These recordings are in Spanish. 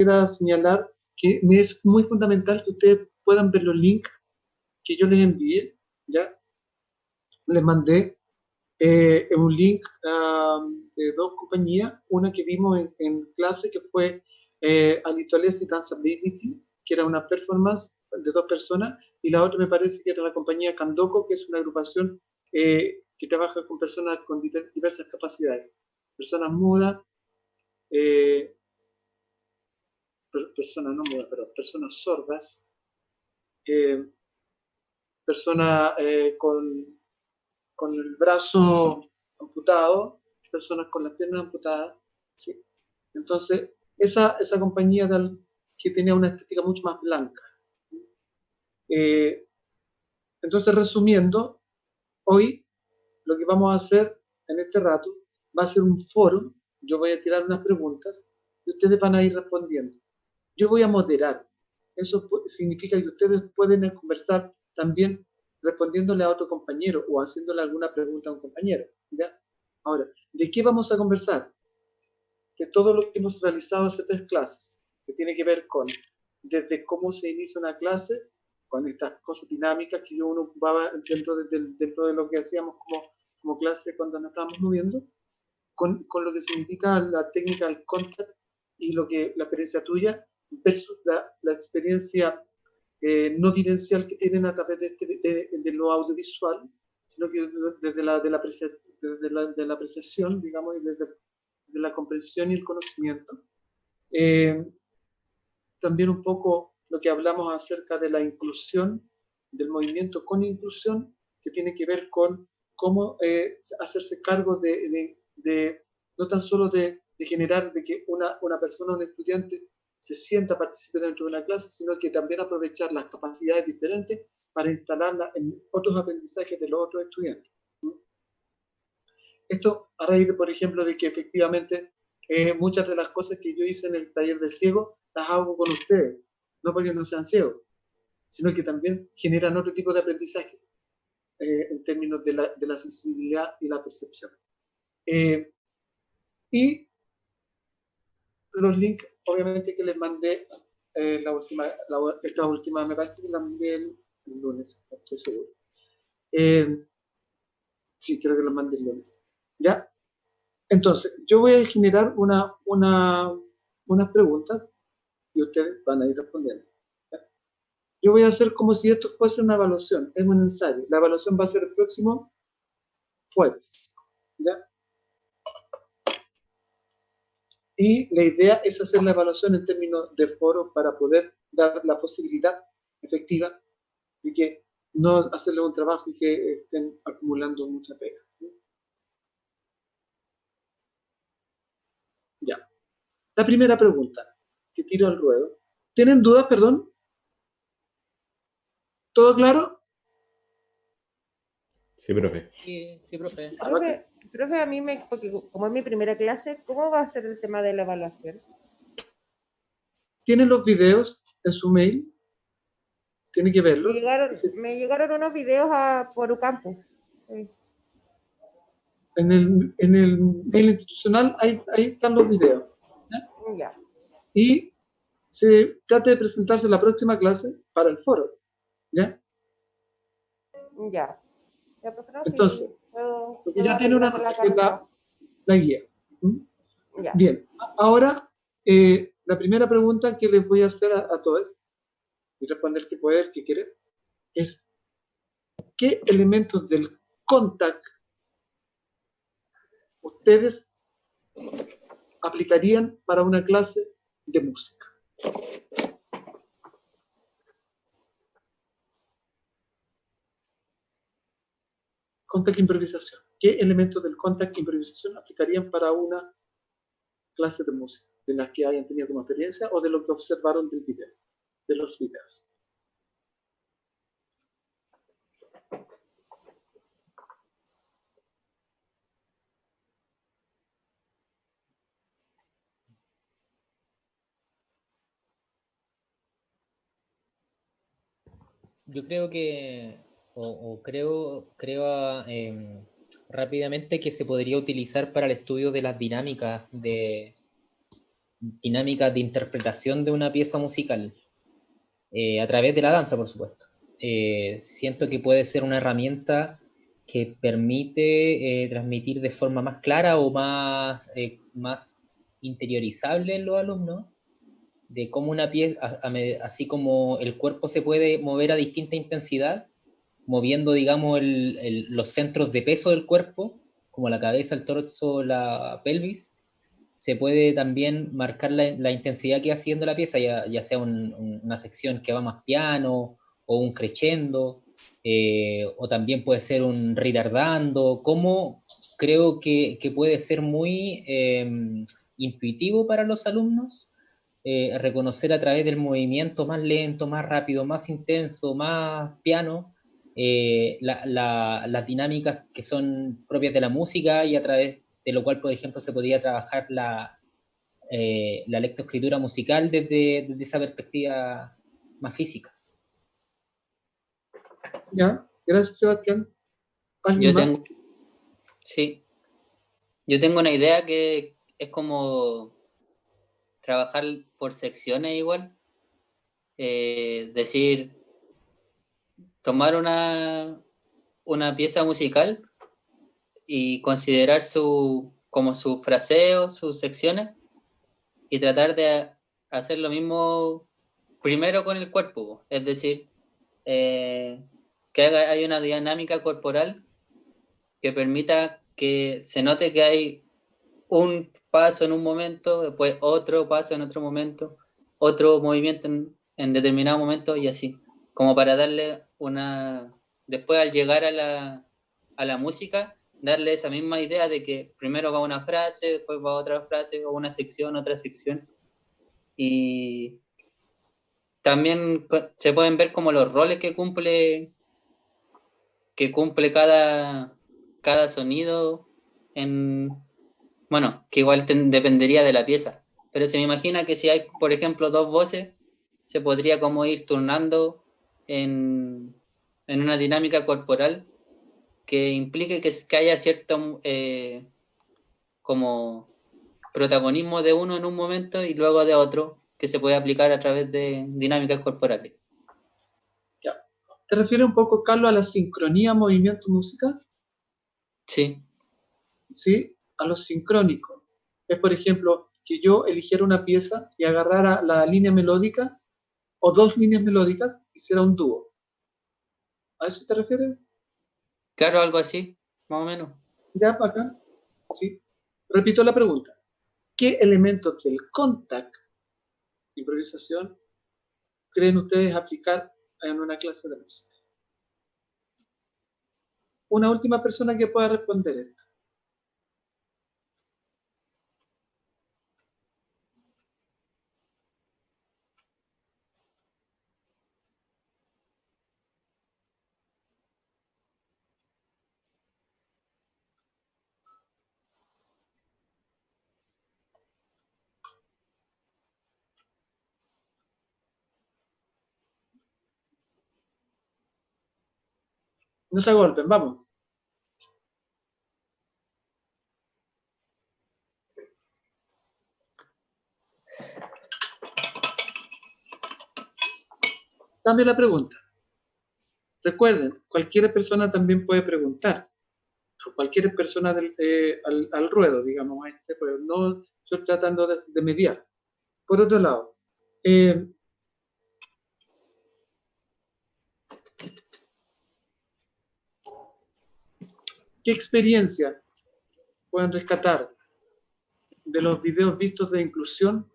quisiera señalar que me es muy fundamental que ustedes puedan ver los links que yo les envié, ¿ya? Les mandé un link de dos compañías, una que vimos en clase que fue Alitoles y Danceability, que era una performance de dos personas, y la otra me parece que era la compañía Candoco, que es una agrupación que trabaja con personas con diversas capacidades, personas mudas, eh, personas no mudas, pero personas sordas, eh, personas con el brazo amputado, personas con las piernas amputadas, ¿sí? Entonces, esa compañía que tenía una estética mucho más blanca. Eh, entonces, resumiendo, hoy lo que vamos a hacer en este rato va a ser un foro, yo voy a tirar unas preguntas y ustedes van a ir respondiendo. Yo voy a moderar. Eso significa que ustedes pueden conversar también respondiéndole a otro compañero o haciéndole alguna pregunta a un compañero. ¿Ya? Ahora, ¿de qué vamos a conversar? De todo lo que hemos realizado hace 3 clases, que tiene que ver con desde cómo se inicia una clase, con estas cosas dinámicas que uno ocupaba dentro de lo que hacíamos como clase cuando nos estábamos moviendo, con lo que significa la técnica del contact y lo que la experiencia tuya versus la experiencia no vivencial que tienen a través de lo audiovisual, sino que desde de la apreciación, digamos, y desde de la comprensión y el conocimiento. Eh, También un poco lo que hablamos acerca de la inclusión, del movimiento con inclusión, que tiene que ver con cómo hacerse cargo no tan solo de generar de que una persona, un estudiante, se sienta participar dentro de una clase, sino que también aprovechar las capacidades diferentes para instalarlas en otros aprendizajes de los otros estudiantes. Esto a raíz de, por ejemplo, de que efectivamente muchas de las cosas que yo hice en el taller de ciego las hago con ustedes, no porque no sean ciegos, sino que también generan otro tipo de aprendizaje en términos de la sensibilidad y la percepción. Y los links, obviamente, que les mandé esta última me parece que la mandé el lunes, no estoy seguro. Sí, creo que los mandé el lunes. ¿Ya? Entonces, yo voy a generar unas preguntas y ustedes van a ir respondiendo. ¿Ya? Yo voy a hacer como si esto fuese una evaluación, es un ensayo. La evaluación va a ser el próximo jueves. ¿Ya? Y la idea es hacer la evaluación en términos de foro para poder dar la posibilidad efectiva de que no hacerle un trabajo y que estén acumulando mucha pega. Ya. La primera pregunta que tiro al ruedo. ¿Tienen dudas, perdón? ¿Todo claro? Sí, profe. Sí, profe. Profe, a mí porque como es mi primera clase, ¿cómo va a ser el tema de la evaluación? ¿Tienen los videos en su mail? Tiene que verlo. Me llegaron unos videos por Ucampus. Sí. En el mail institucional ahí están los videos. ¿Ya? Ya. Y se trata de presentarse la próxima clase para el foro. ¿Ya? Ya. Ya, pues, no, Entonces, sí, puedo ya tiene una la guía. ¿Mm? Ya. Bien, ahora la primera pregunta que les voy a hacer a todos, y responder que puedes, si quieres, es ¿qué elementos del contact ustedes aplicarían para una clase de música? Contact improvisación. ¿Qué elementos del contact improvisación aplicarían para una clase de música? De las que hayan tenido como experiencia o de lo que observaron del video, de los videos. Yo creo que, creo rápidamente que se podría utilizar para el estudio de las dinámicas dinámicas de interpretación de una pieza musical, a través de la danza, por supuesto. Siento que puede ser una herramienta que permite transmitir de forma más clara o más interiorizable en los alumnos, de cómo una pieza, así como el cuerpo se puede mover a distinta intensidad, moviendo, digamos, los centros de peso del cuerpo, como la cabeza, el torso, la pelvis, se puede también marcar la intensidad que va haciendo la pieza, ya sea una sección que va más piano o un crescendo, o también puede ser un ritardando, como creo que puede ser muy intuitivo para los alumnos, reconocer a través del movimiento más lento, más rápido, más intenso, más piano, las dinámicas que son propias de la música, y a través de lo cual, por ejemplo, se podría trabajar la lectoescritura musical desde esa perspectiva más física. Ya, gracias Sebastián. ¿Alguien Yo más? tengo, sí, yo tengo una idea que es como trabajar por secciones igual. Decir, tomar una pieza musical y considerar como su fraseo, sus secciones, y tratar de hacer lo mismo primero con el cuerpo. Es decir, que hay una dinámica corporal que permita que se note que hay un paso en un momento, después otro paso en otro momento, otro movimiento en determinado momento, y así, como para darle después al llegar a la música, darle esa misma idea de que primero va una frase, después va otra frase, o una sección, otra sección, y también se pueden ver como los roles que cumple cada sonido bueno, que igual dependería de la pieza, pero se me imagina que si hay, por ejemplo, dos voces, se podría como ir turnando en una dinámica corporal que implique que haya cierto como protagonismo de uno en un momento y luego de otro, que se puede aplicar a través de dinámicas corporales. Ya. ¿Te refieres un poco, Carlos, a la sincronía movimiento-música? Sí, ¿Sí? A lo sincrónico. Es, por ejemplo, que yo eligiera una pieza y agarrara la línea melódica o dos líneas melódicas, hiciera un dúo. ¿A eso te refieres? claro, algo así, más o menos. Ya, para acá. ¿Sí? Repito la pregunta. ¿Qué elementos del contact, improvisación, creen ustedes aplicar en una clase de música? Una última persona que pueda responder esto. No se agolpen, vamos. Cambio la pregunta. Recuerden, cualquier persona también puede preguntar. O cualquier persona al ruedo, digamos, pero no estoy tratando de mediar. Por otro lado, ¿qué experiencia pueden rescatar de los videos vistos de inclusión?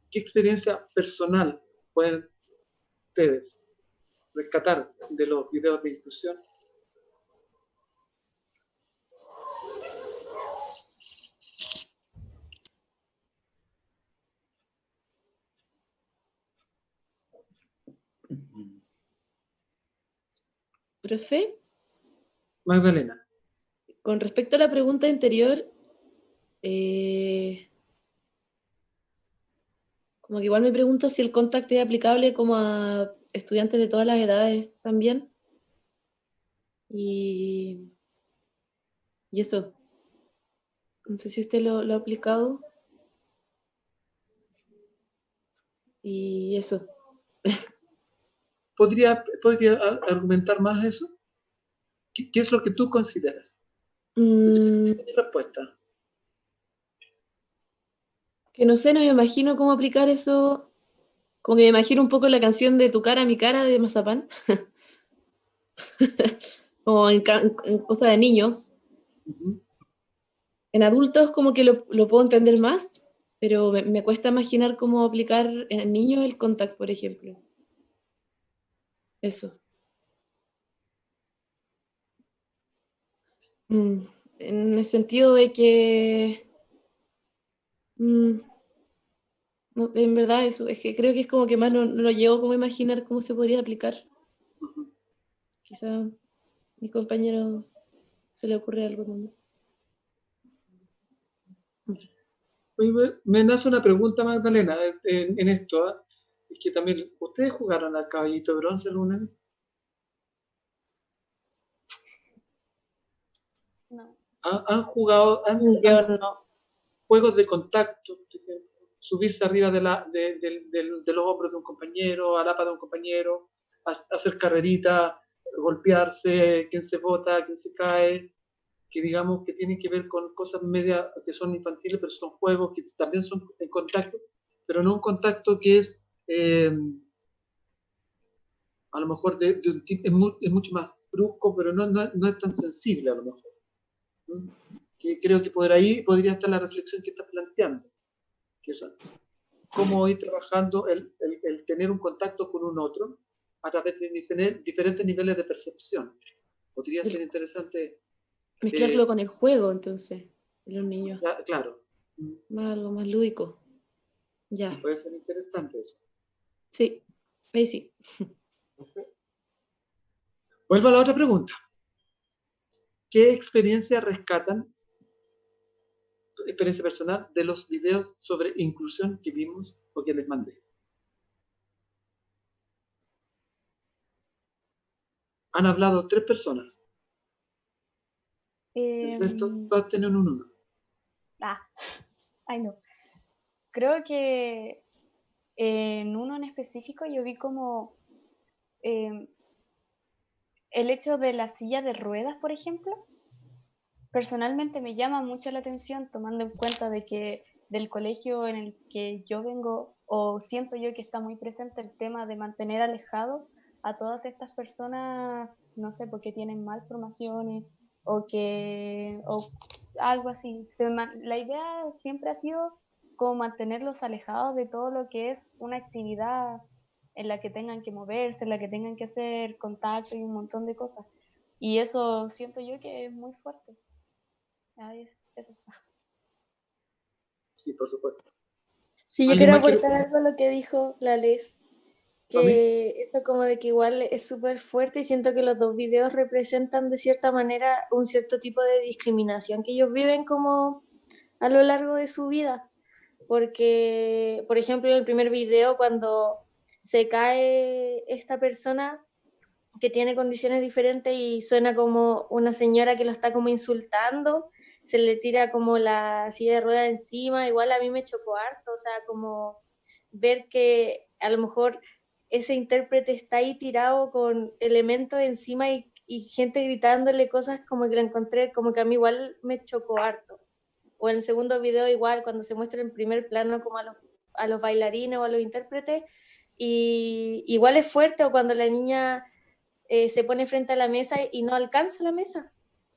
¿Qué experiencia personal pueden ustedes rescatar de los videos de inclusión? Profe, Magdalena. con respecto a la pregunta anterior, eh, como que igual me pregunto si el contacto es aplicable como a estudiantes de todas las edades también. Y Y eso, no sé si usted lo ha aplicado. Y eso. ¿Podría argumentar más eso? ¿Qué es lo que tú consideras? Mm, ¿Qué respuesta? que no sé, no me imagino cómo aplicar eso. Como que me imagino un poco la canción de Tu cara, mi cara de Mazapán. O en cosas de niños. Ujú. En adultos como que lo puedo entender más, pero me cuesta imaginar cómo aplicar en niños el contact, por ejemplo. Eso. Mm, en el sentido de que, mm, no, en verdad eso, es que creo que es como que más no lo llevo como a imaginar cómo se podría aplicar. Ujú. Quizá a mi compañero se le ocurre algo también. Oye, me nace una pregunta, Magdalena, en esto. ¿Ah? Es que también, ¿ustedes jugaron al Caballito de Bronce alguna vez? No. ¿Han jugado Yo no. juegos de contacto? Por ejemplo, subirse arriba de los hombros de un compañero, a la pata de un compañero, hacer carrerita, golpearse, quién se bota, quién se cae, que digamos que tienen que ver con cosas media que son infantiles, pero son juegos que también son en contacto, pero no un contacto que es a lo mejor de un tipo, es mucho más brusco, pero no es tan sensible a lo mejor. ¿No? Que creo que por ahí podría estar la reflexión que estás planteando, que es cómo ir trabajando el tener un contacto con un otro a través de diferentes niveles de percepción. Podría ser interesante, Mezclarlo con el juego, entonces, de los niños. claro, Algo más lúdico. Ya, puede ser interesante eso. sí, ahí sí. Vuelvo a la otra pregunta. ¿Qué experiencia rescatan, experiencia personal, de los videos sobre inclusión que vimos o que les mandé? Han hablado 3 personas. El resto todas tienen un 1. Ay no. Creo que en uno en específico yo vi como el hecho de la silla de ruedas, por ejemplo. Personalmente me llama mucho la atención tomando en cuenta de que del colegio en el que yo vengo, o siento yo que está muy presente el tema de mantener alejados a todas estas personas, no sé, porque tienen malformaciones o algo así. La idea siempre ha sido como mantenerlos alejados de todo lo que es una actividad en la que tengan que moverse, en la que tengan que hacer contacto y un montón de cosas. Y eso siento yo que es muy fuerte. Ay, eso. Sí, por supuesto. Sí, yo ¿Alguien quiero más quiere? aportar algo a lo que dijo la Les, ¿Mami? que eso como de que igual es súper fuerte y siento que los dos videos representan de cierta manera un cierto tipo de discriminación que ellos viven como a lo largo de su vida. Porque, por ejemplo, en el primer video, cuando se cae esta persona que tiene condiciones diferentes y suena como una señora que lo está como insultando, se le tira como la silla de ruedas encima, igual a mí me chocó harto, o sea, como ver que a lo mejor ese intérprete está ahí tirado con elementos encima y gente gritándole cosas como que lo encontré, como que a mí igual me chocó harto. O en el segundo video igual, cuando se muestra en primer plano como a los bailarines o a los intérpretes, y igual es fuerte, o cuando la niña se pone frente a la mesa y no alcanza la mesa.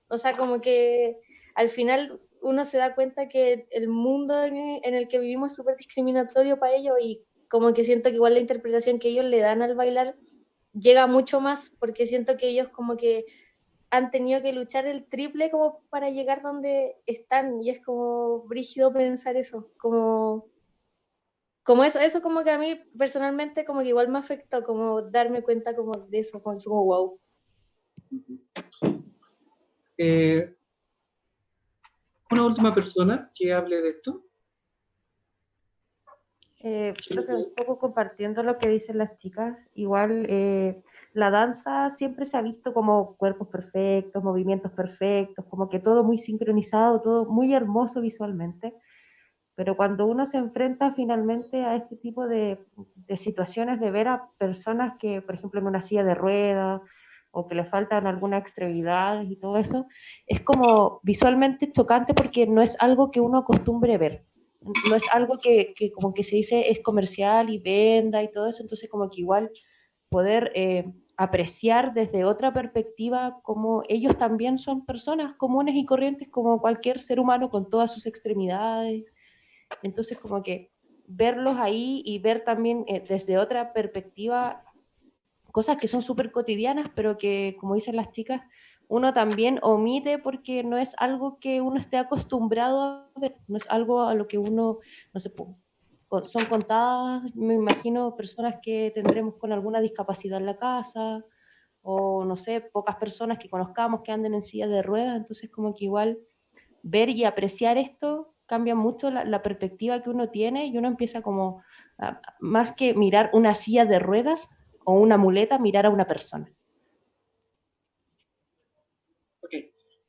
O sea, como que al final uno se da cuenta que el mundo en el que vivimos es súper discriminatorio para ellos, y como que siento que igual la interpretación que ellos le dan al bailar llega mucho más, porque siento que ellos como que han tenido que luchar el triple como para llegar donde están, y es como brígido pensar eso, como eso como que a mí personalmente como que igual me afectó, como darme cuenta como de eso, como wow. Una última persona que hable de esto. Creo que un poco compartiendo lo que dicen las chicas, igual la danza siempre se ha visto como cuerpos perfectos, movimientos perfectos, como que todo muy sincronizado, todo muy hermoso visualmente. Pero cuando uno se enfrenta finalmente a este tipo de situaciones de ver a personas que, por ejemplo, en una silla de ruedas o que le faltan algunas extremidades y todo eso, es como visualmente chocante porque no es algo que uno acostumbre ver. No es algo que como que se dice es comercial y venda y todo eso, entonces como que igual poder apreciar desde otra perspectiva como ellos también son personas comunes y corrientes como cualquier ser humano con todas sus extremidades. Entonces, como que verlos ahí y ver también desde otra perspectiva cosas que son súper cotidianas, pero que, como dicen las chicas, uno también omite porque no es algo que uno esté acostumbrado a ver, no es algo a lo que uno, no sé, son contadas, me imagino, personas que tendremos con alguna discapacidad en la casa, o no sé, pocas personas que conozcamos que anden en silla de ruedas, entonces como que igual ver y apreciar esto cambia mucho la perspectiva que uno tiene y uno empieza como, más que mirar una silla de ruedas o una muleta, mirar a una persona. Ok,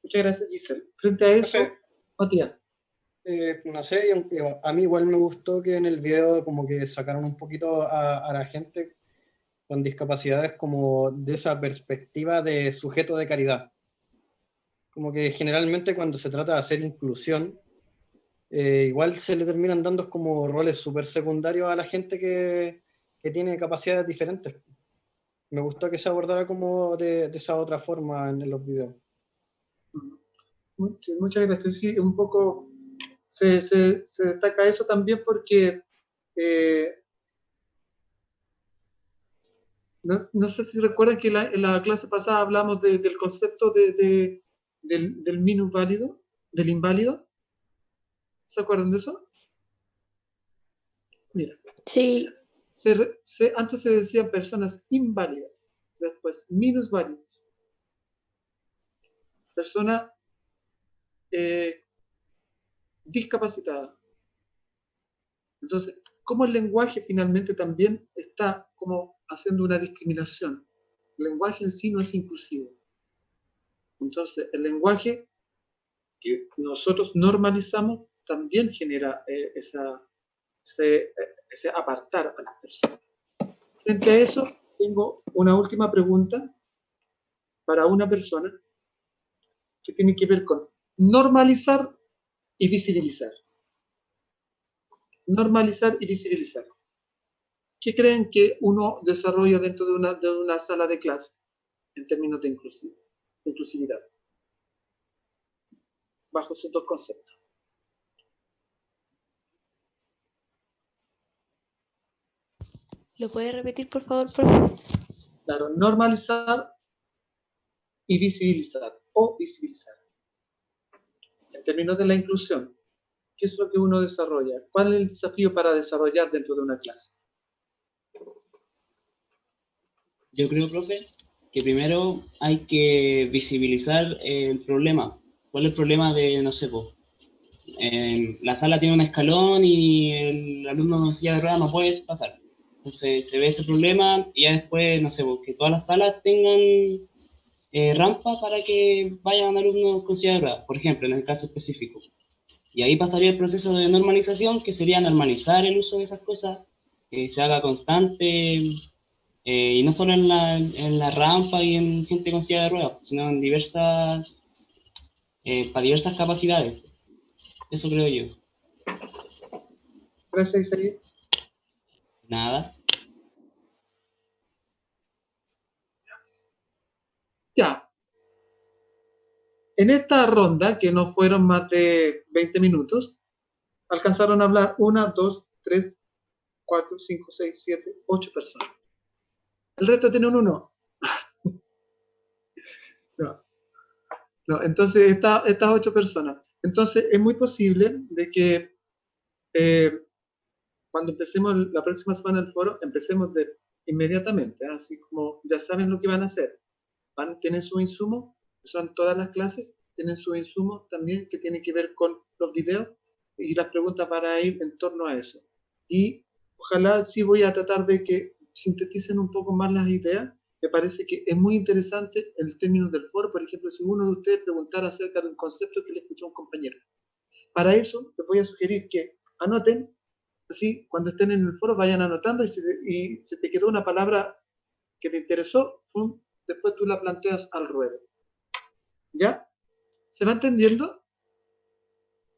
muchas gracias, Giselle. Frente a eso, Profe, Matías. no sé, a mí igual me gustó que en el video como que sacaron un poquito a la gente con discapacidades como de esa perspectiva de sujeto de caridad. Como que generalmente cuando se trata de hacer inclusión, igual se le terminan dando como roles súper secundarios a la gente que tiene capacidades diferentes. Me gustó que se abordara como de esa otra forma en los videos. Muchas gracias. Sí, un poco se destaca eso también porque no sé si recuerdan que en la clase pasada hablamos del concepto del minusválido, del inválido. ¿Se acuerdan de eso? Mira, Sí, antes se decían personas inválidas, después minusválidos, persona discapacitada. Entonces, ¿cómo el lenguaje finalmente también está como haciendo una discriminación? El lenguaje en sí no es inclusivo. Entonces, el lenguaje que nosotros normalizamos también genera ese apartar a las personas. Frente a eso, tengo una última pregunta para una persona que tiene que ver con normalizar y visibilizar. Normalizar y visibilizar. ¿Qué creen que uno desarrolla dentro de una sala de clase en términos de inclusividad? Bajo esos dos conceptos. ¿Lo puede repetir, por favor, profe? Claro, normalizar y visibilizar o visibilizar. En términos de la inclusión, ¿qué es lo que uno desarrolla? ¿Cuál es el desafío para desarrollar dentro de una clase? Yo creo, profe, que primero hay que visibilizar el problema. ¿Cuál es el problema de, no sé, la sala tiene un escalón y el alumno en silla de ruedas no puede pasar? Entonces se ve ese problema y ya después, no sé, que todas las salas tengan rampa para que vayan alumnos con silla de ruedas, por ejemplo, en el caso específico. Y ahí pasaría el proceso de normalización, que sería normalizar el uso de esas cosas, que se haga constante, y no solo en la rampa y en gente con silla de ruedas, sino en para diversas capacidades. Eso creo yo. Gracias, Isaías. Nada. Ya. En esta ronda, que no fueron más de 20 minutos, alcanzaron a hablar 1, 2, 3, 4, 5, 6, 7, 8 personas. El resto tiene un 1. No. No, entonces, estas 8 personas. Entonces, es muy posible de que cuando empecemos la próxima semana el foro, empecemos inmediatamente, ¿eh? Así como ya saben lo que van a hacer. Tienen su insumo, son todas las clases, tienen su insumo también que tiene que ver con los videos y las preguntas para ir en torno a eso. Y ojalá sí voy a tratar de que sinteticen un poco más las ideas me parece que es muy interesante el término del foro. Por ejemplo, si uno de ustedes preguntara acerca de un concepto que le escuchó a un compañero. Para eso, les voy a sugerir que anoten, así, cuando estén en el foro, vayan anotando, y si te quedó una palabra que te interesó, después tú la planteas al ruedo. ¿Ya? ¿Se va entendiendo?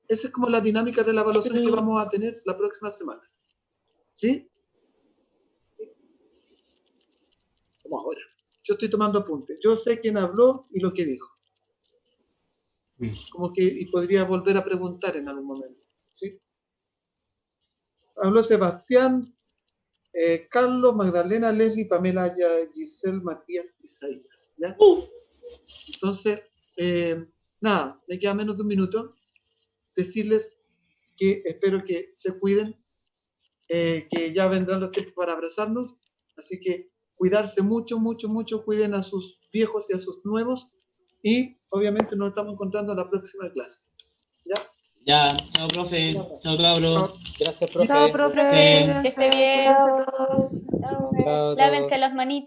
Esa es como la dinámica de la evaluación que vamos a tener la próxima semana. ¿Sí? Como ahora. Yo estoy tomando apuntes. Yo sé quién habló y lo que dijo. Como que, y podría volver a preguntar en algún momento. ¿Sí? Habló Sebastián, Carlos, Magdalena, Leslie, Pamela, Giselle, Matías, Isaías. ¿Ya? Entonces, nada, me queda menos de un minuto. Decirles que espero que se cuiden, que ya vendrán los tiempos para abrazarnos, así que cuidarse mucho, mucho, mucho, cuiden a sus viejos y a sus nuevos, y obviamente nos estamos encontrando en la próxima clase. ¿Ya? Ya, chao, profe. Chao, cabro. Gracias, profe. Chao, profe. Sí. Que esté bien. Chao. Chao. Chao a Lávense todos. las manitas.